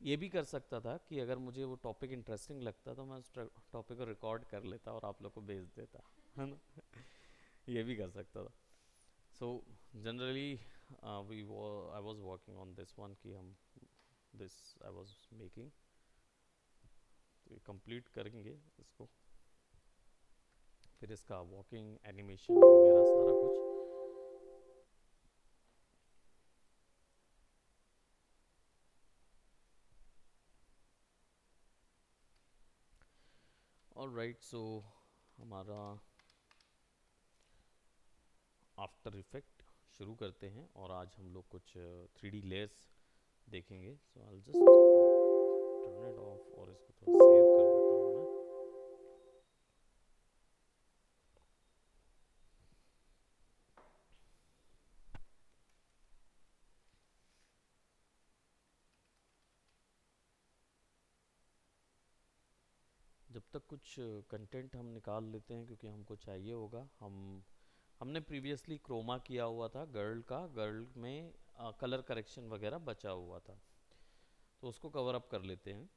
ये भी कर सकता था कि अगर मुझे वो टॉपिक इंटरेस्टिंग लगता तो मैं उस टॉपिक को रिकॉर्ड कर लेता और आप लोग को भेज देता, है ना। ये भी कर सकता था। So generally we I was working on this one कि हम दिस आई वाज मेकिंग, तो ये कंप्लीट करेंगे इसको, फिर इसका वॉकिंग एनिमेशन वगैरह सारा कुछ। ऑलराइट, सो हमारा आफ्टर इफेक्ट शुरू करते हैं और आज हम लोग कुछ 3D लेयर्स देखेंगे। So I just turn it off और इसको थोड़ा सेव कर देता हूँ मैं। जब तक कुछ कंटेंट हम निकाल लेते हैं क्योंकि हमको चाहिए होगा, हमने प्रीवियसली क्रोमा किया हुआ था गर्ल का, गर्ल में कलर करेक्शन वगैरह बचा हुआ था, तो उसको कवर अप कर लेते हैं।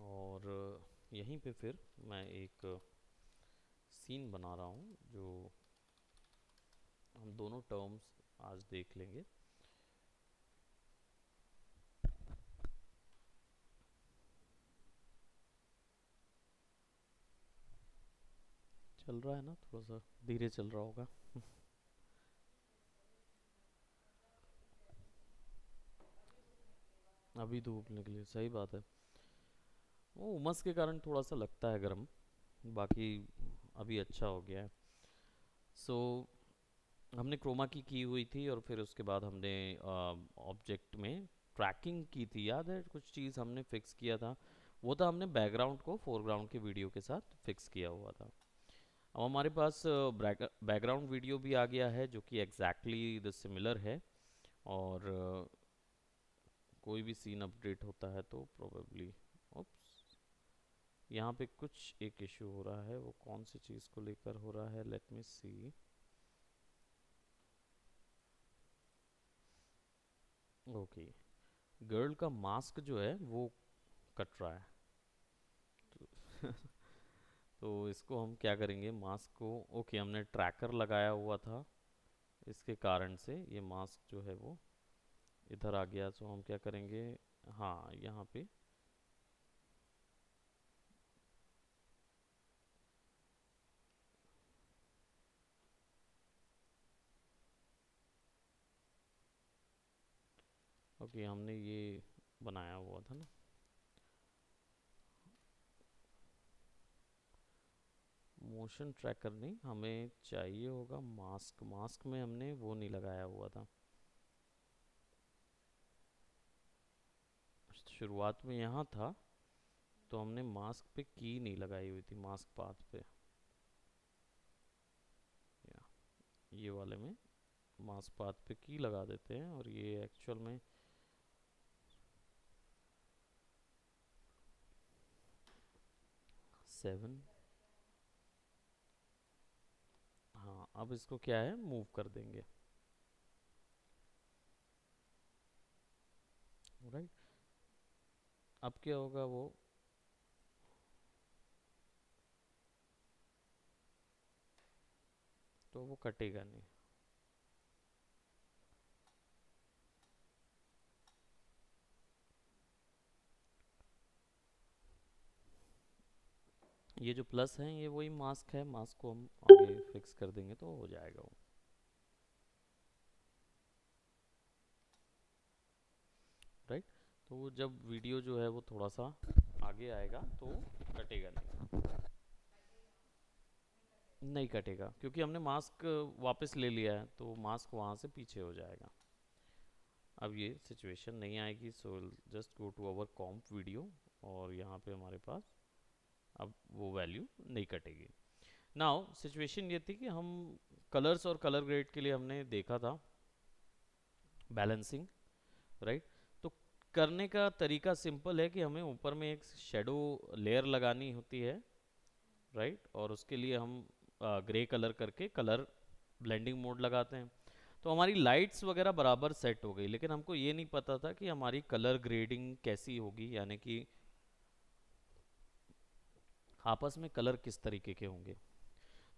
और यहीं पे फिर मैं एक सीन बना रहा हूँ जो हम दोनों टर्म्स आज देख लेंगे। चल रहा है ना, थोड़ा सा धीरे चल रहा होगा। अभी धूप निकली, सही बात है। वो उमस के कारण थोड़ा सा लगता है गर्म, बाकी अभी अच्छा हो गया है। सो हमने क्रोमा की हुई थी और फिर उसके बाद हमने ऑब्जेक्ट में ट्रैकिंग की थी, याद है कुछ चीज़ हमने फिक्स किया था। वो था हमने बैकग्राउंड को फोरग्राउंड के वीडियो के साथ फिक्स किया हुआ था। अब हमारे पास बैकग्राउंड वीडियो भी आ गया है जो कि एग्जैक्टली द सिमिलर है। और कोई भी सीन अपडेट होता है तो प्रोबेबली, ओप्स, यहाँ पे कुछ एक इशू हो रहा है, वो कौन सी चीज़ को लेकर हो रहा है, लेट मी सी। ओके, गर्ल का मास्क जो है वो कट रहा है। तो, तो इसको हम क्या करेंगे, मास्क को, ओके हमने ट्रैकर लगाया हुआ था, इसके कारण से ये मास्क जो है वो इधर आ गया। तो हम क्या करेंगे, हाँ यहाँ पे, ओके हमने ये बनाया हुआ था ना, मोशन ट्रैकर नहीं, हमें चाहिए होगा मास्क, मास्क में हमने वो नहीं लगाया हुआ था। शुरुआत में यहाँ था, तो हमने मास्क पे की नहीं लगाई हुई थी, मास्क पाथ पे, या ये वाले में मास्क पाथ पे की लगा देते हैं और ये एक्चुअल में 7। हाँ अब इसको क्या है, मूव कर देंगे, राइट। अब क्या होगा वो, तो वो कटेगा नहीं। ये जो प्लस है ये वही मास्क है, मास्क को हम आगे फिक्स कर देंगे तो हो जाएगा वो, राइट। तो वो जब वीडियो जो है वो थोड़ा सा आगे आएगा तो कटेगा नहीं। नहीं कटेगा क्योंकि हमने मास्क वापस ले लिया है, तो मास्क वहाँ से पीछे हो जाएगा। अब ये सिचुएशन नहीं आएगी, so just go to our comp video और यहाँ पे हमारे पास अब वो वैल्यू नहीं कटेगी। नाउ सिचुएशन ये थी कि हम कलर्स और कलर ग्रेड के लिए हमने देखा था बैलेंसिंग, राइट। तो करने का तरीका सिंपल है कि हमें ऊपर में एक शेडो लेयर लगानी होती है, राइट, और उसके लिए हम ग्रे कलर करके कलर ब्लेंडिंग मोड लगाते हैं। तो हमारी लाइट्स वगैरह बराबर सेट हो गई, लेकिन हमको ये नहीं पता था कि हमारी कलर ग्रेडिंग कैसी होगी, यानी कि आपस में कलर किस तरीके के होंगे।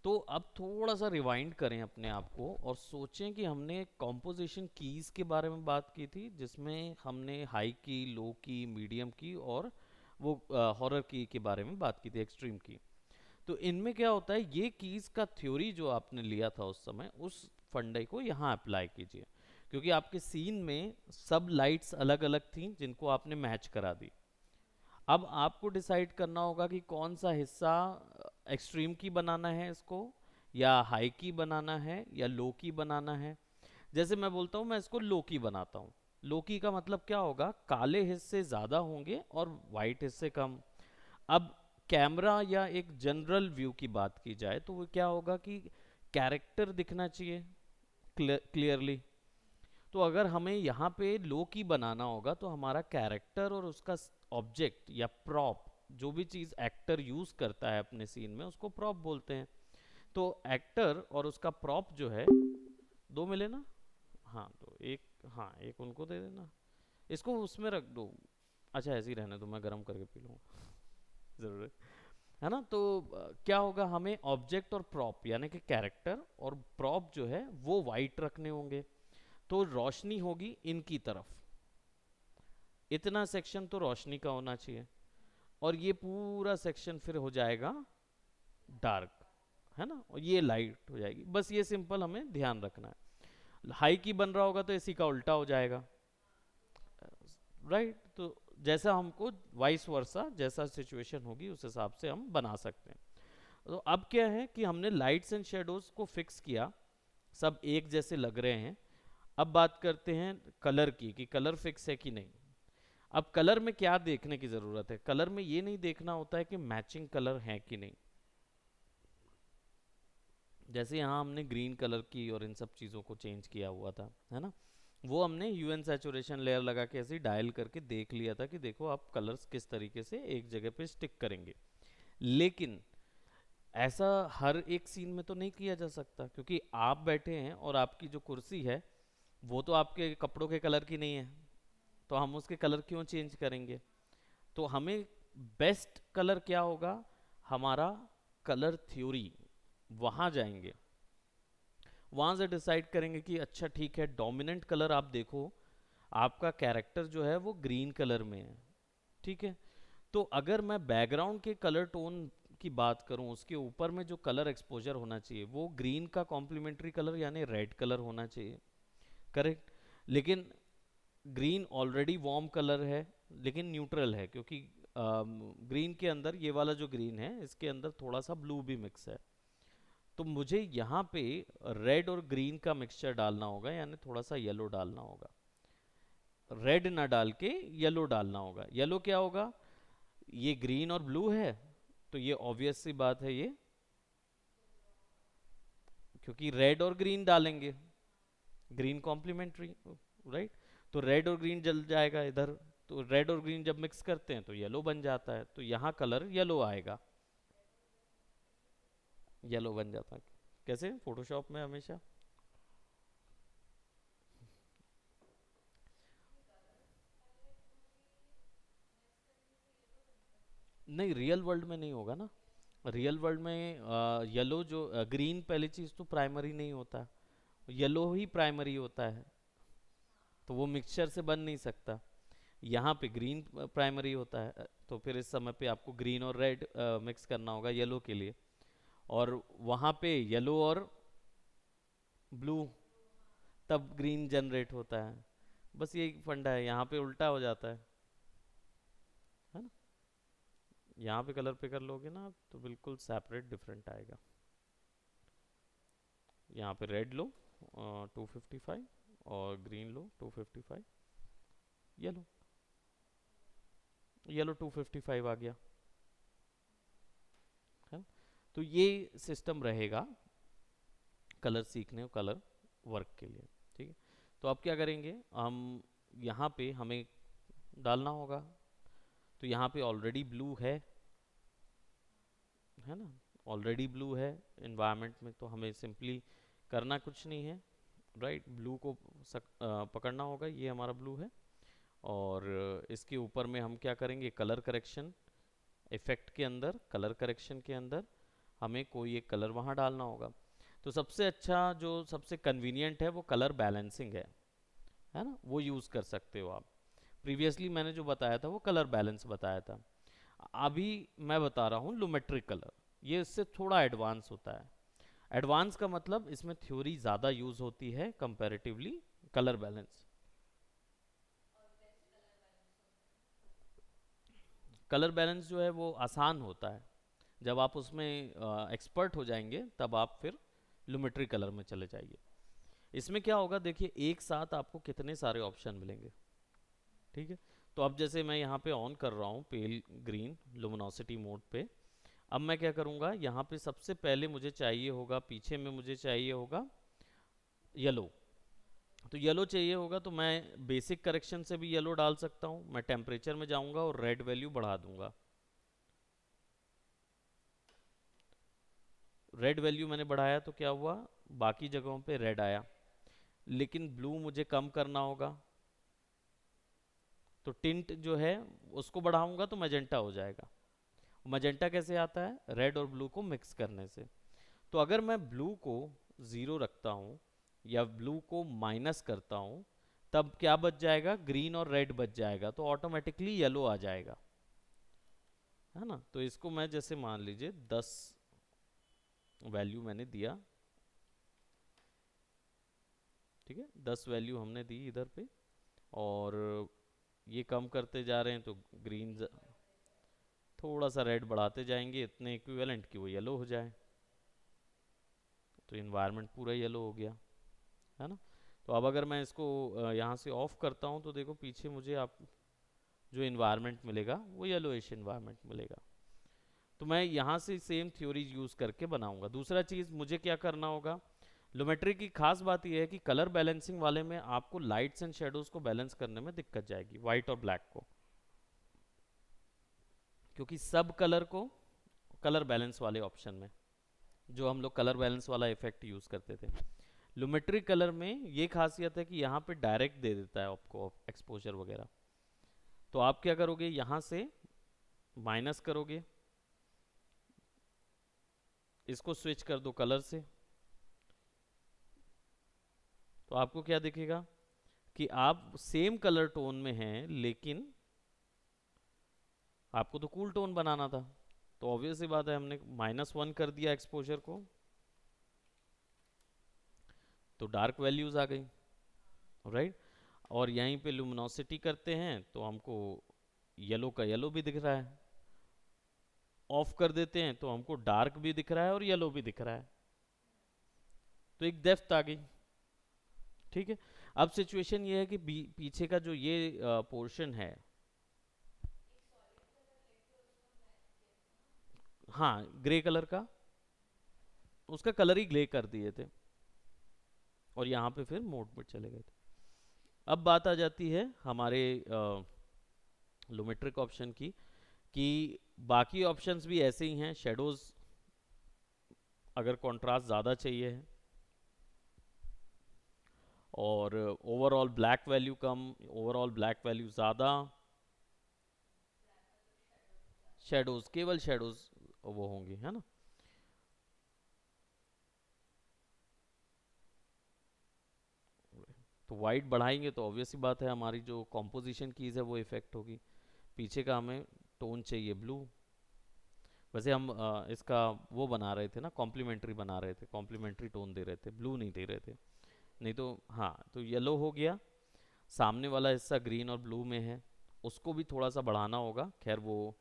तो अब थोड़ा सा रिवाइंड करें अपने आप को और सोचें कि हमने कॉम्पोजिशन कीज़ के बारे में बात की थी, जिसमें हमने हाई की, लो की, मीडियम की और वो हॉरर की के बारे में बात की थी, एक्सट्रीम की। तो इनमें क्या होता है, ये कीज़ का थ्योरी जो आपने लिया था उस समय, उस फंडे को यहाँ अप्लाई कीजिए, क्योंकि आपके सीन में सब लाइट्स अलग अलग थी जिनको आपने मैच करा दी। अब आपको डिसाइड करना होगा कि कौन सा हिस्सा एक्सट्रीम की बनाना है इसको, या हाई की बनाना है, या लो की बनाना है। जैसे मैं बोलता हूँ मैं इसको लो की बनाता हूँ। लो की का मतलब क्या होगा, काले हिस्से ज़्यादा होंगे और वाइट हिस्से कम। अब कैमरा या एक जनरल व्यू की बात की जाए तो वो क्या होगा कि कैरेक्टर दिखना चाहिए क्लियरली। तो अगर हमें यहाँ पे लो की बनाना होगा तो हमारा कैरेक्टर और उसका ऑब्जेक्ट या प्रॉप, जो भी चीज़ एक्टर यूज़ करता है अपने सीन में, उसको प्रॉप बोलते हैं। तो एक्टर और उसका प्रॉप जो है, दो मिले ना, हाँ तो एक, हाँ एक उनको दे देना, इसको उसमें रख दो। अच्छा ऐसे ही रहने दो, मैं गर्म करके पी लूँगा, ज़रूर है ना। तो क्या होगा, हमें ऑब्जेक्ट और प्रॉप यानी कि कैरेक्टर और प्रॉप जो है वो वाइट रखने होंगे। तो रोशनी होगी इनकी तरफ, इतना सेक्शन तो रोशनी का होना चाहिए, और ये पूरा सेक्शन फिर हो जाएगा डार्क, है ना, और ये लाइट हो जाएगी। बस ये सिंपल हमें ध्यान रखना है। हाई की बन रहा होगा तो इसी का उल्टा हो जाएगा, राइट। तो जैसा हमको वाइस वर्सा, जैसा सिचुएशन होगी उस हिसाब से हम बना सकते हैं। तो अब क्या है कि हमने लाइट्स एंड शेडोज को फिक्स किया, सब एक जैसे लग रहे हैं। अब बात करते हैं कलर की, कि कलर फिक्स है कि नहीं। अब कलर में क्या देखने की ज़रूरत है, कलर में ये नहीं देखना होता है कि मैचिंग कलर है कि नहीं। जैसे यहाँ हमने ग्रीन कलर की और इन सब चीज़ों को चेंज किया हुआ था, है ना, वो हमने यूएन सैचुरेशन लेयर लगा के ऐसे डायल करके देख लिया था कि देखो आप कलर्स किस तरीके से एक जगह पे स्टिक करेंगे। लेकिन ऐसा हर एक सीन में तो नहीं किया जा सकता, क्योंकि आप बैठे हैं और आपकी जो कुर्सी है वो तो आपके कपड़ों के कलर की नहीं है, तो हम उसके कलर क्यों चेंज करेंगे। तो हमें बेस्ट कलर क्या होगा, हमारा कलर थ्योरी, वहाँ जाएंगे, वहाँ से डिसाइड करेंगे कि अच्छा ठीक है, डोमिनेंट कलर आप देखो, आपका कैरेक्टर जो है वो ग्रीन कलर में है, ठीक है। तो अगर मैं बैकग्राउंड के कलर टोन की बात करूं, उसके ऊपर में जो कलर एक्सपोजर होना चाहिए वो ग्रीन का कॉम्प्लीमेंट्री कलर यानी रेड कलर होना चाहिए, करेक्ट। लेकिन ग्रीन ऑलरेडी वार्म कलर है, लेकिन न्यूट्रल है, क्योंकि ग्रीन के अंदर, ये वाला जो ग्रीन है इसके अंदर थोड़ा सा ब्लू भी मिक्स है। तो मुझे यहाँ पे रेड और ग्रीन का मिक्सचर डालना होगा, यानी थोड़ा सा येलो डालना होगा। रेड ना डाल के येलो डालना होगा। येलो क्या होगा, ये ग्रीन और ब्लू है, तो ये ऑब्वियस सी बात है, ये क्योंकि रेड और ग्रीन डालेंगे, ग्रीन कॉम्प्लीमेंट्री, राइट। तो रेड और ग्रीन जल जाएगा इधर, तो रेड और ग्रीन जब मिक्स करते हैं तो येलो बन जाता है, तो यहाँ कलर येलो आएगा, येलो बन जाता है। कैसे फोटोशॉप में हमेशा, नहीं रियल वर्ल्ड में नहीं होगा ना। रियल वर्ल्ड में येलो जो ग्रीन पहली चीज तो प्राइमरी नहीं होता, येलो ही प्राइमरी होता है, तो वो मिक्सचर से बन नहीं सकता। यहाँ पे ग्रीन प्राइमरी होता है, तो फिर इस समय पे आपको ग्रीन और रेड मिक्स करना होगा येलो के लिए, और वहाँ पे येलो और ब्लू, तब ग्रीन जनरेट होता है। बस यही फंडा है, यहाँ पे उल्टा हो जाता है ना। यहाँ पे कलर पे कर लोगे ना आप, तो बिल्कुल सेपरेट डिफरेंट आएगा। यहाँ पे रेड लो 255, और ग्रीन लो 255, येलो, येलो 255 आ गया, है ना? तो ये सिस्टम रहेगा कलर सीखने और कलर वर्क के लिए, ठीक है। तो अब क्या करेंगे हम, यहाँ पे हमें डालना होगा। तो यहाँ पे ऑलरेडी ब्लू है ना, ऑलरेडी ब्लू है इन्वायरमेंट में, तो हमें सिंपली करना कुछ नहीं है, राइट। ब्लू को पकड़ना होगा, ये हमारा ब्लू है। और इसके ऊपर में हम क्या करेंगे, कलर करेक्शन इफेक्ट के अंदर, कलर करेक्शन के अंदर हमें कोई एक कलर वहाँ डालना होगा। तो सबसे अच्छा जो सबसे कन्वीनियंट है वो कलर बैलेंसिंग है ना, वो यूज़ कर सकते हो आप। प्रीवियसली मैंने जो बताया था वो कलर बैलेंस बताया था। अभी मैं बता रहा हूँ लुमेट्रिक कलर, ये इससे थोड़ा एडवांस होता है। एडवांस का मतलब इसमें थ्योरी ज़्यादा यूज़ होती है comparatively colour balance. Colour balance जो है वो आसान होता है, जब आप उसमें एक्सपर्ट हो जाएंगे तब आप फिर लुमेट्रिक कलर में चले जाइए। इसमें क्या होगा देखिए, एक साथ आपको कितने सारे ऑप्शन मिलेंगे, ठीक है। तो अब जैसे मैं यहाँ पे ऑन कर रहा हूँ पेल ग्रीन लुमिनोसिटी मोड पे, अब मैं क्या करूँगा, यहाँ पे सबसे पहले मुझे चाहिए होगा, पीछे में मुझे चाहिए होगा येलो। तो येलो चाहिए होगा तो मैं बेसिक करेक्शन से भी येलो डाल सकता हूँ। मैं टेम्परेचर में जाऊँगा और रेड वैल्यू बढ़ा दूंगा। रेड वैल्यू मैंने बढ़ाया तो क्या हुआ, बाकी जगहों पे रेड आया, लेकिन ब्लू मुझे कम करना होगा। तो टिंट जो है उसको बढ़ाऊंगा तो मैजेंटा हो जाएगा। मैजेंटा कैसे आता है, रेड और ब्लू को मिक्स करने से। तो अगर मैं ब्लू को ज़ीरो रखता हूँ या ब्लू को माइनस करता हूँ, तब क्या बच जाएगा, ग्रीन और रेड बच जाएगा, तो ऑटोमेटिकली येलो आ जाएगा, है ना। तो इसको मैं जैसे मान लीजिए 10 वैल्यू मैंने दिया, ठीक है, 10 वैल्यू हमने दी इधर पे। और ये कम करते जा रहे हैं तो ग्रीन, थोड़ा सा रेड बढ़ाते जाएंगे इतने इक्विवेलेंट कि वो येलो हो जाए। तो इन्वायरमेंट पूरा येलो हो गया, है ना। तो अब अगर मैं इसको यहाँ से ऑफ करता हूँ तो देखो पीछे मुझे आप जो इन्वायरमेंट मिलेगा वो येलोइश इन्वायरमेंट मिलेगा। तो मैं यहाँ से सेम थ्योरी यूज़ करके बनाऊंगा। दूसरा चीज़ मुझे क्या करना होगा, लोमेट्री की खास बात यह है कि कलर बैलेंसिंग वाले में आपको लाइट्स एंड शेडोज को बैलेंस करने में दिक्कत जाएगी, वाइट और ब्लैक को, क्योंकि सब कलर को कलर बैलेंस वाले ऑप्शन में, जो हम लोग कलर बैलेंस वाला इफेक्ट यूज़ करते थे, लुमेट्रिक कलर में ये खासियत है कि यहाँ पे डायरेक्ट दे देता है आपको एक्सपोजर वगैरह। तो आप क्या करोगे, यहाँ से माइनस करोगे, इसको स्विच कर दो कलर से, तो आपको क्या दिखेगा कि आप सेम कलर टोन में हैं, लेकिन आपको तो कूल टोन बनाना था। तो ऑब्वियस सी बात है, हमने -1 कर दिया एक्सपोजर को, तो डार्क वैल्यूज आ गई, राइट। और यहीं पे लुमिनोसिटी करते हैं तो हमको येलो का येलो भी दिख रहा है, ऑफ कर देते हैं तो हमको डार्क भी दिख रहा है और येलो भी दिख रहा है। तो एक डेप्थ आ गई, ठीक है। अब सिचुएशन ये है कि पीछे का जो ये पोर्शन है, हाँ ग्रे कलर का, उसका कलर ही ग्रे कर दिए थे और यहाँ पे फिर मोड पर चले गए थे। अब बात आ जाती है हमारे लुमेट्रिक ऑप्शन की, कि बाकी ऑप्शंस भी ऐसे ही हैं। शेडोज अगर कंट्रास्ट ज़्यादा चाहिए है और ओवरऑल ब्लैक वैल्यू कम, ओवरऑल ब्लैक वैल्यू ज़्यादा, शेडोज केवल शेडोज वो होंगी, है ना। तो वाइट बढ़ाएंगे तो ऑब्वियस सी बात है हमारी जो कॉम्पोजिशन कीज़ है वो इफेक्ट होगी। पीछे का हमें टोन चाहिए ब्लू। वैसे हम इसका वो बना रहे थे ना, कॉम्प्लीमेंट्री बना रहे थे, कॉम्प्लीमेंट्री टोन दे रहे थे, ब्लू नहीं दे रहे थे। नहीं तो हाँ, तो येलो हो गया, सामने वाला हिस्सा ग्रीन और ब्लू में है, उसको भी थोड़ा सा बढ़ाना होगा। खैर वो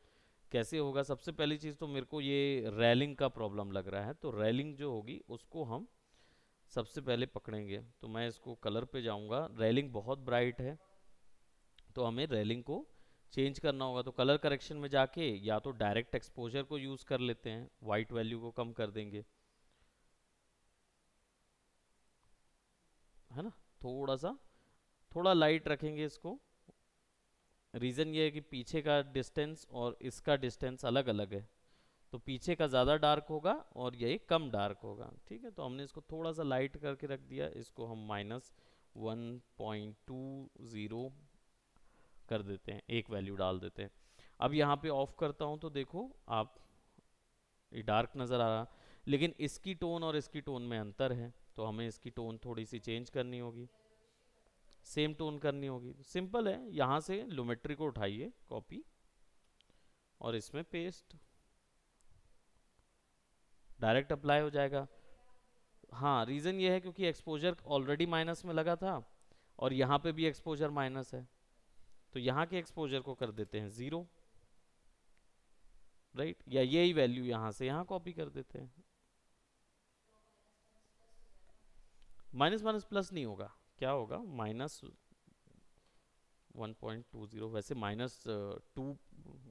कैसे होगा, सबसे पहली चीज़ तो मेरे को ये रेलिंग का प्रॉब्लम लग रहा है, तो रेलिंग जो होगी उसको हम सबसे पहले पकड़ेंगे। तो मैं इसको कलर पे जाऊंगा, रेलिंग बहुत ब्राइट है तो हमें रेलिंग को चेंज करना होगा। तो कलर करेक्शन में जाके या तो डायरेक्ट एक्सपोजर को यूज़ कर लेते हैं, वाइट वैल्यू को कम कर देंगे, है ना, थोड़ा सा, थोड़ा लाइट रखेंगे इसको, रीज़न ये है कि पीछे का डिस्टेंस और इसका डिस्टेंस अलग अलग है, तो पीछे का ज़्यादा डार्क होगा और ये कम डार्क होगा। ठीक है, तो हमने इसको थोड़ा सा लाइट करके रख दिया, इसको हम -1.20 कर देते हैं, एक वैल्यू डाल देते हैं। अब यहाँ पे ऑफ करता हूँ तो देखो आप, ये डार्क नज़र आ रहा, लेकिन इसकी टोन और इसकी टोन में अंतर है, तो हमें इसकी टोन थोड़ी सी चेंज करनी होगी, सेम टोन करनी होगी। सिंपल है, यहाँ से लुमेट्री को उठाइए कॉपी और इसमें पेस्ट, डायरेक्ट अप्लाई हो जाएगा। हाँ, रीज़न ये है क्योंकि एक्सपोजर ऑलरेडी माइनस में लगा था और यहाँ पे भी एक्सपोजर माइनस है, तो यहाँ के एक्सपोजर को कर देते हैं 0, राइट, या यही वैल्यू यहाँ से यहाँ कॉपी कर देते हैं। माइनस माइनस प्लस नहीं होगा, क्या होगा, -1.20। वैसे -2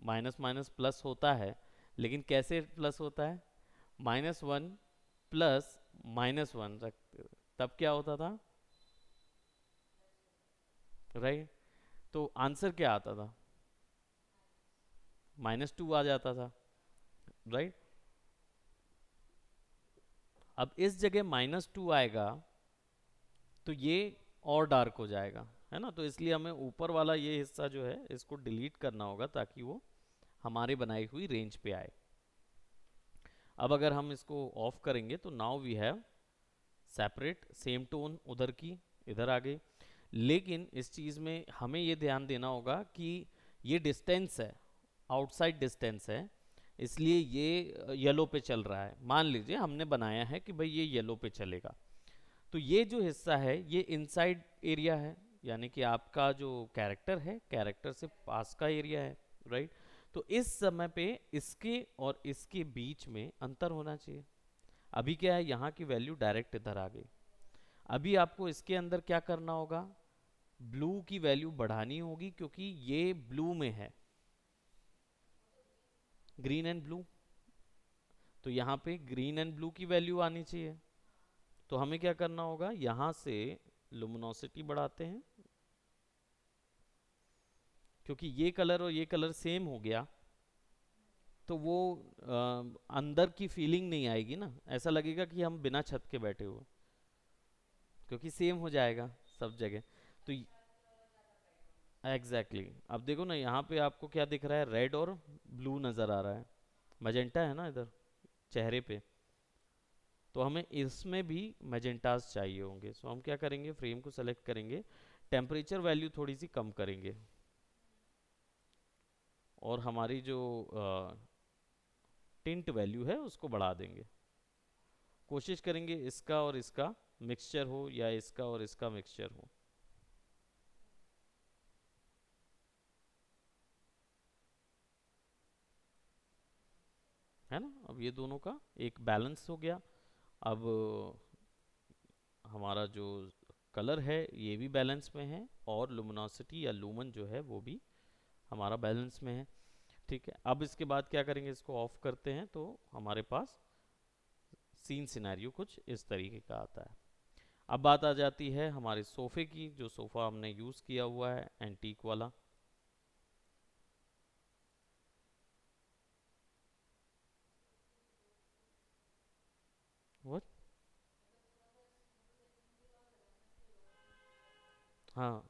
माइनस माइनस प्लस होता है, लेकिन कैसे प्लस होता है, -1 प्लस -1 रखते, तब क्या होता था, राइट, तो आंसर क्या आता था, -2 आ जाता था, राइट। अब इस जगह -2 आएगा तो ये और डार्क हो जाएगा, है ना, तो इसलिए हमें ऊपर वाला ये हिस्सा जो है इसको डिलीट करना होगा ताकि वो हमारी बनाई हुई रेंज पे आए। अब अगर हम इसको ऑफ करेंगे तो now we have separate, same tone उधर की इधर आ गई, लेकिन इस चीज़ में हमें ये ध्यान देना होगा कि ये डिस्टेंस है, आउटसाइड डिस्टेंस है, इसलिए ये येलो पे चल रहा है। मान लीजिए हमने बनाया है कि भाई ये येलो पे चलेगा, तो ये जो हिस्सा है ये इनसाइड एरिया है, यानी कि आपका जो कैरेक्टर है, कैरेक्टर से पास का एरिया है, राइट। तो इस समय पे इसके और इसके बीच में अंतर होना चाहिए। अभी क्या है, यहाँ की वैल्यू डायरेक्ट इधर आ गई, अभी आपको इसके अंदर क्या करना होगा, ब्लू की वैल्यू बढ़ानी होगी क्योंकि ये ब्लू में है, ग्रीन एंड ब्लू, तो यहाँ पे ग्रीन एंड ब्लू की वैल्यू आनी चाहिए। तो हमें क्या करना होगा, यहाँ से लुमिनोसिटी बढ़ाते हैं, क्योंकि ये कलर और ये कलर सेम हो गया तो वो अंदर की फीलिंग नहीं आएगी ना, ऐसा लगेगा कि हम बिना छत के बैठे हुए, क्योंकि सेम हो जाएगा सब जगह। तो एग्जैक्टली अब देखो ना, यहाँ पे आपको क्या दिख रहा है, रेड और ब्लू नज़र आ रहा है, मजेंटा है ना इधर चेहरे पे, तो हमें इसमें भी मैजेंटास चाहिए होंगे। सो हम क्या करेंगे, फ्रेम को सेलेक्ट करेंगे, टेम्परेचर वैल्यू थोड़ी सी कम करेंगे और हमारी जो टिंट वैल्यू है उसको बढ़ा देंगे। कोशिश करेंगे इसका और इसका मिक्सचर हो या इसका और इसका मिक्सचर हो, है ना। अब ये दोनों का एक बैलेंस हो गया। अब हमारा जो कलर है ये भी बैलेंस में है और लुमिनोसिटी या लूमन जो है वो भी हमारा बैलेंस में है। ठीक है, अब इसके बाद क्या करेंगे, इसको ऑफ करते हैं तो हमारे पास सीन सिनेरियो कुछ इस तरीके का आता है। अब बात आ जाती है हमारे सोफ़े की, जो सोफ़ा हमने यूज़ किया हुआ है एंटीक वाला। वो, हाँ,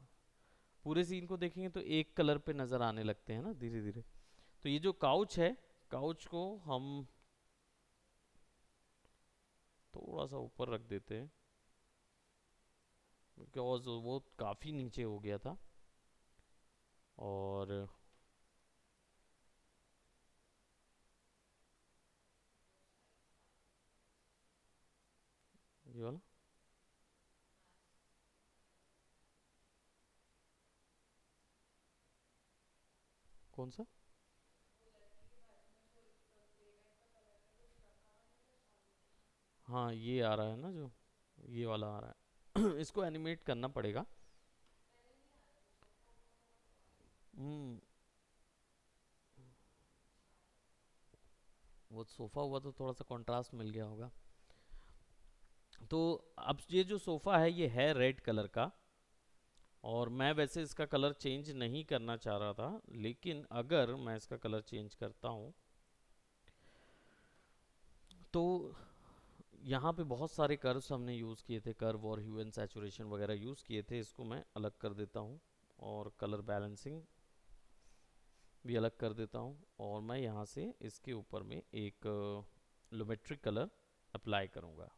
पूरे सीन को देखेंगे तो एक कलर पे नज़र आने लगते हैं ना धीरे धीरे। तो ये जो काउच है, काउच को हम थोड़ा सा ऊपर रख देते हैं बिकॉज वो काफ़ी नीचे हो गया था। और ये वाला कौन सा, हाँ ये आ रहा है ना जो, ये वाला आ रहा है इसको एनिमेट करना पड़ेगा। हम्म, वो सोफ़ा हुआ तो थोड़ा सा कंट्रास्ट मिल गया होगा। तो अब ये जो सोफ़ा है ये है रेड कलर का, और मैं वैसे इसका कलर चेंज नहीं करना चाह रहा था, लेकिन अगर मैं इसका कलर चेंज करता हूँ तो यहाँ पे बहुत सारे कर्व्स हमने यूज़ किए थे, कर्व और ह्यू एंड सैचुरेशन वगैरह यूज़ किए थे। इसको मैं अलग कर देता हूँ और कलर बैलेंसिंग भी अलग कर देता हूँ, और मैं यहाँ से इसके ऊपर में एक लुमेट्रिक कलर अप्लाई करूँगा।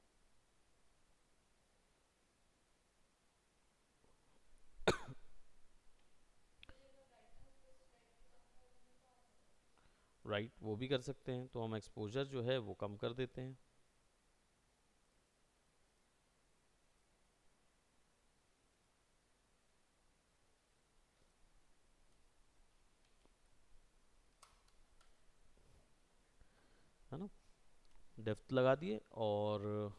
राइट, वो भी कर सकते हैं। तो हम एक्सपोजर जो है वो कम कर देते हैं। है ना, डेप्थ लगा दिए, और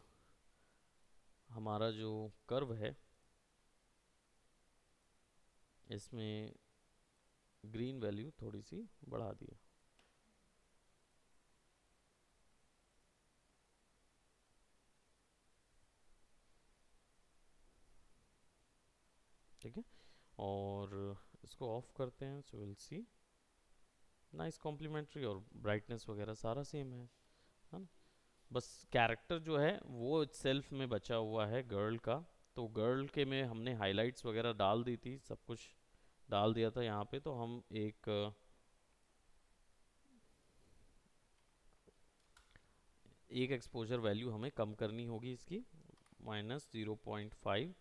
हमारा जो कर्व है इसमें ग्रीन वैल्यू थोड़ी सी बढ़ा दी। ठीक है, और इसको ऑफ करते हैं। So will see nice complementary, और ब्राइटनेस वगैरह सारा सेम है ना। बस कैरेक्टर जो है वो सेल्फ में बचा हुआ है गर्ल का। तो गर्ल के में हमने हाइलाइट्स वगैरह डाल दी थी, सब कुछ डाल दिया था यहाँ पे। तो हम एक एक्सपोजर वैल्यू हमें कम करनी होगी इसकी, -0.5।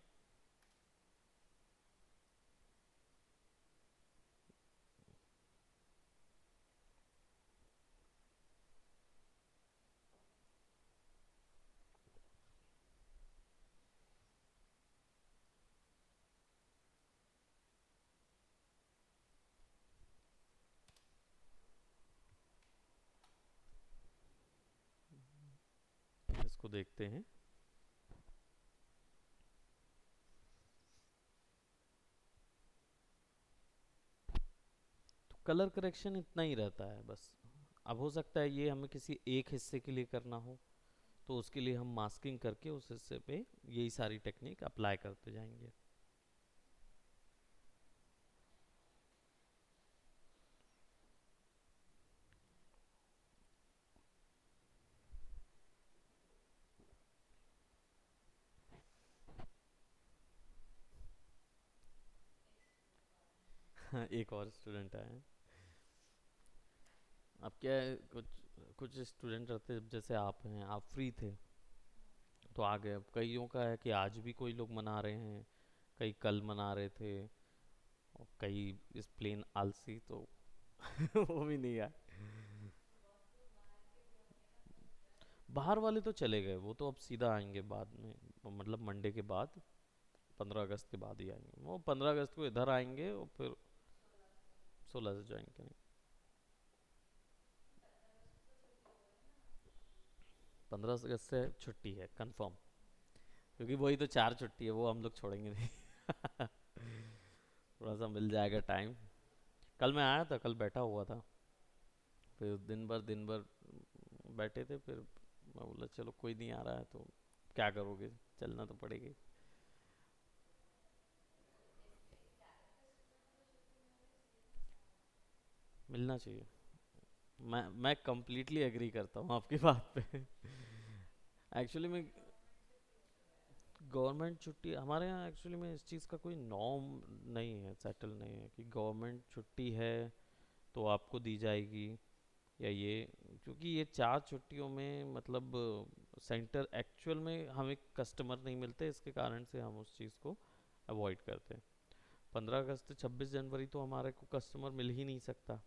इसको देखते हैं। तो कलर करेक्शन इतना ही रहता है बस। अब हो सकता है ये हमें किसी एक हिस्से के लिए करना हो, तो उसके लिए हम मास्किंग करके उस हिस्से पे यही सारी टेक्निक अप्लाई करते जाएंगे। एक और स्टूडेंट आए हैं। अब क्या है, कुछ कुछ स्टूडेंट रहते हैं, जैसे आप हैं, आप फ्री थे तो आ गए। अब कईयों का है कि आज भी कोई लोग मना रहे हैं, कई कल मना रहे थे, और कई इस प्लेन आलसी तो वो भी नहीं आए। बाहर वाले तो चले गए, वो तो अब सीधा आएंगे बाद में, मतलब मंडे के बाद, 15 अगस्त के बाद ही आएंगे। वो 15 अगस्त को इधर आएंगे और फिर 16 से ज्वाइन करेंगे। 15 अगस्त से छुट्टी है कंफर्म, क्योंकि वही तो 4 छुट्टी है, वो हम लोग छोड़ेंगे नहीं। थोड़ा सा मिल जाएगा टाइम। कल मैं आया था, कल बैठा हुआ था, फिर दिन भर बैठे थे। फिर मैं बोला चलो कोई नहीं आ रहा है तो क्या करोगे, चलना तो पड़ेगा। मिलना चाहिए। मैं कंप्लीटली एग्री करता हूँ आपकी बात पे। एक्चुअली में गवर्नमेंट छुट्टी हमारे यहाँ एक्चुअली में इस चीज़ का कोई नॉर्म नहीं है, सेटल नहीं है कि गवर्नमेंट छुट्टी है तो आपको दी जाएगी, या ये, क्योंकि ये 4 छुट्टियों में मतलब सेंटर एक्चुअल में हमें कस्टमर नहीं मिलते, इसके कारण से हम उस चीज़ को अवॉइड करते हैं। 15 अगस्त 26 जनवरी तो हमारे को कस्टमर मिल ही नहीं सकता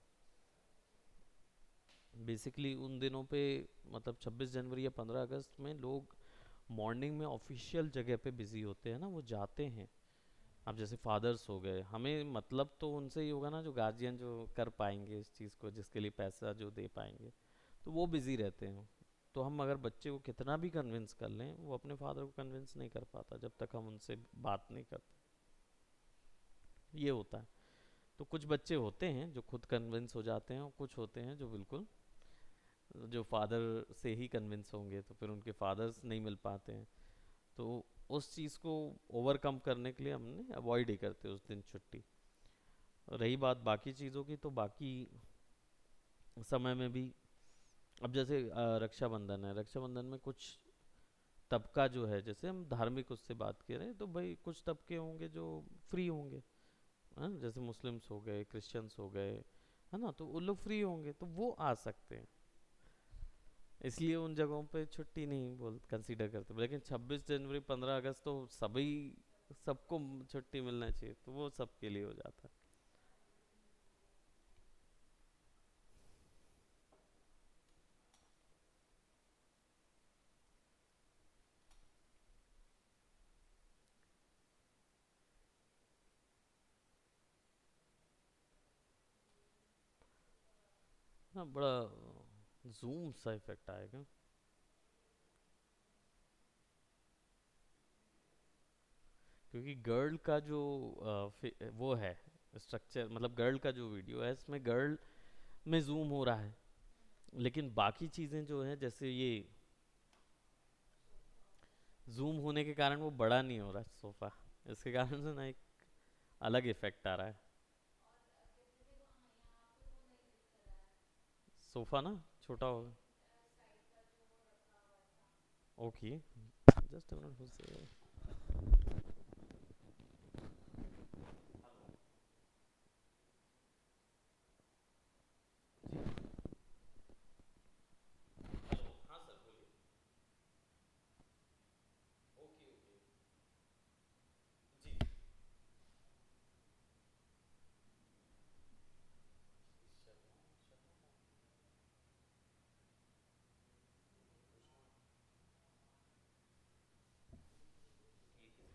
बेसिकली उन दिनों पे। मतलब 26 जनवरी या 15 अगस्त में लोग मॉर्निंग में ऑफिशियल जगह पे बिजी होते हैं ना, वो जाते हैं। अब जैसे फादर्स हो गए, हमें मतलब तो उनसे ही होगा ना, जो गार्जियन जो कर पाएंगे इस चीज़ को, जिसके लिए पैसा जो दे पाएंगे, तो वो बिजी रहते हैं। तो हम अगर बच्चे को कितना भी कन्विंस कर लें, वो अपने फादर को कन्विंस नहीं कर पाता जब तक हम उनसे बात नहीं करते। ये होता है। तो कुछ बच्चे होते हैं जो खुद कन्विंस हो जाते हैं, और कुछ होते हैं जो बिल्कुल, जो फादर से ही कन्विंस होंगे तो फिर उनके फादर्स नहीं मिल पाते हैं। तो उस चीज़ को ओवरकम करने के लिए हमने अवॉइड ही करते उस दिन छुट्टी। रही बात बाकी चीज़ों की, तो बाकी समय में भी अब जैसे रक्षाबंधन है, रक्षाबंधन में कुछ तबका जो है, जैसे हम धार्मिक उससे बात कर रहे हैं, तो भाई कुछ तबके होंगे जो फ्री होंगे, है ना, जैसे मुस्लिम्स हो गए, क्रिश्चियंस हो गए, है ना, तो वो लोग फ्री होंगे तो वो आ सकते हैं। इसलिए उन जगहों पे छुट्टी नहीं बोल कंसीडर करते, लेकिन 26 जनवरी 15 अगस्त तो सभी सबको छुट्टी मिलना चाहिए, तो वो सबके लिए हो जाता है। हाँ, बड़ा जूम सा इफेक्ट आएगा। क्योंकि गर्ल का जो वो है स्ट्रक्चर, मतलब गर्ल का जो वीडियो है इसमें गर्ल में जूम हो रहा है, लेकिन बाकी चीज़ें जो हैं जैसे ये जूम होने के कारण वो बड़ा नहीं हो रहा है सोफ़ा, इसके कारण से ना एक अलग इफेक्ट आ रहा है। सोफ़ा ना छोटा होगा। Okay, just a minute. हाँ सर बोलिए। Okay okay. जी।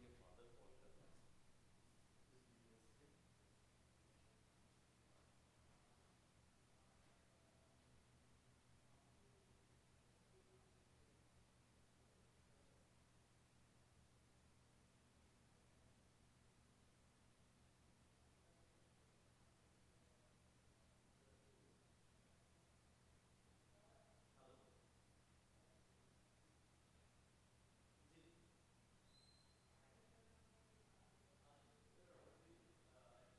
शर्मा शर्मा कौन? कृष्णा? ये किसी के फादर कॉल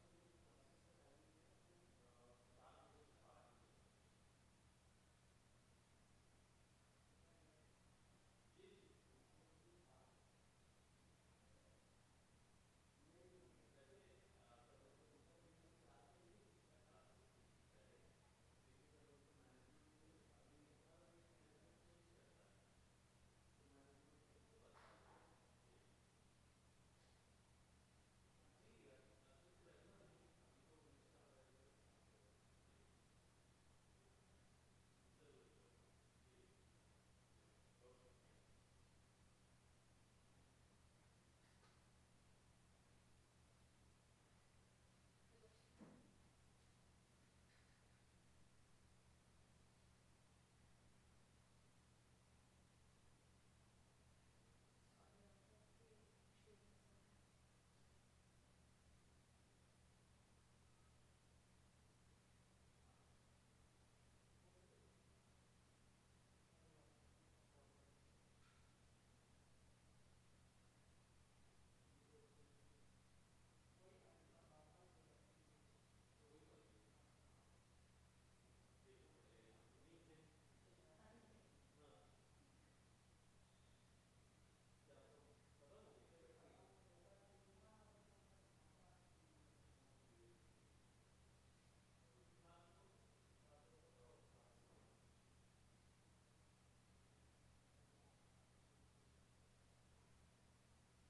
कर रहे हैं। Just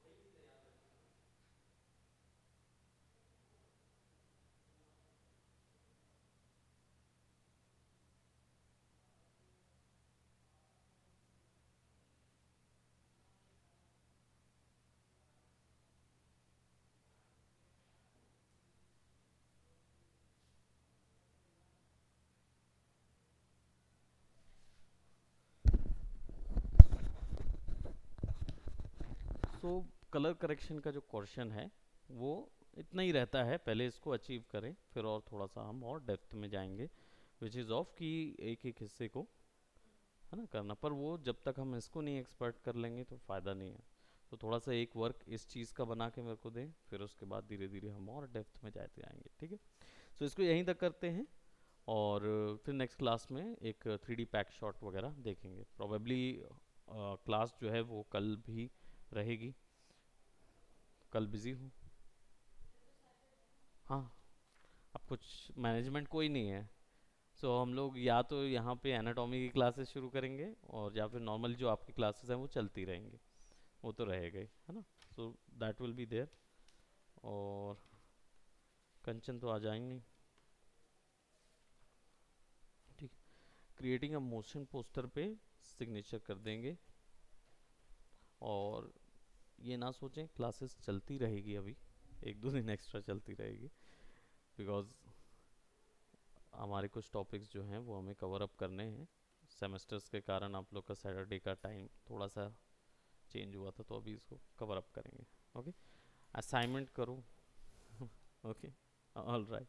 give me a second. So colour correction का जो क्वेश्चन है वो इतना ही रहता है, पहले इसको अचीव करें फिर और थोड़ा सा हम और डेप्थ में जाएंगे, विच इज़ ऑफ कि एक एक हिस्से को, है ना, करना, पर वो जब तक हम इसको नहीं एक्सपर्ट कर लेंगे तो फ़ायदा नहीं है। तो थोड़ा सा एक वर्क इस चीज़ का बना के मेरे को दें, फिर उसके बाद धीरे धीरे हम और डेप्थ में जाते जाएंगे, ठीक है। सो इसको यहीं तक करते हैं, और फिर नेक्स्ट क्लास में एक 3D पैक शॉट वगैरह देखेंगे प्रोबेबली। क्लास जो है वो कल भी रहेगी, कल बिजी हूँ। हाँ, अब कुछ मैनेजमेंट कोई नहीं है। सो हम लोग या तो यहाँ पे एनाटॉमी की क्लासेस शुरू करेंगे, और या फिर नॉर्मल जो आपकी क्लासेस हैं वो चलती रहेंगी, वो तो रहेगा ही, है ना। So that will be there. और कंचन तो आ जाएंगे, ठीक है। क्रिएटिंग अ मोशन पोस्टर पे सिग्नेचर कर देंगे, और ये ना सोचें क्लासेस चलती रहेगी, अभी एक दो दिन एक्स्ट्रा चलती रहेगी, बिकॉज हमारे कुछ टॉपिक्स जो हैं वो हमें कवर अप करने हैं। सेमेस्टर्स के कारण आप लोग का सैटरडे का टाइम थोड़ा सा चेंज हुआ था, तो अभी इसको कवर अप करेंगे। ओके, असाइनमेंट करो। Okay, all right.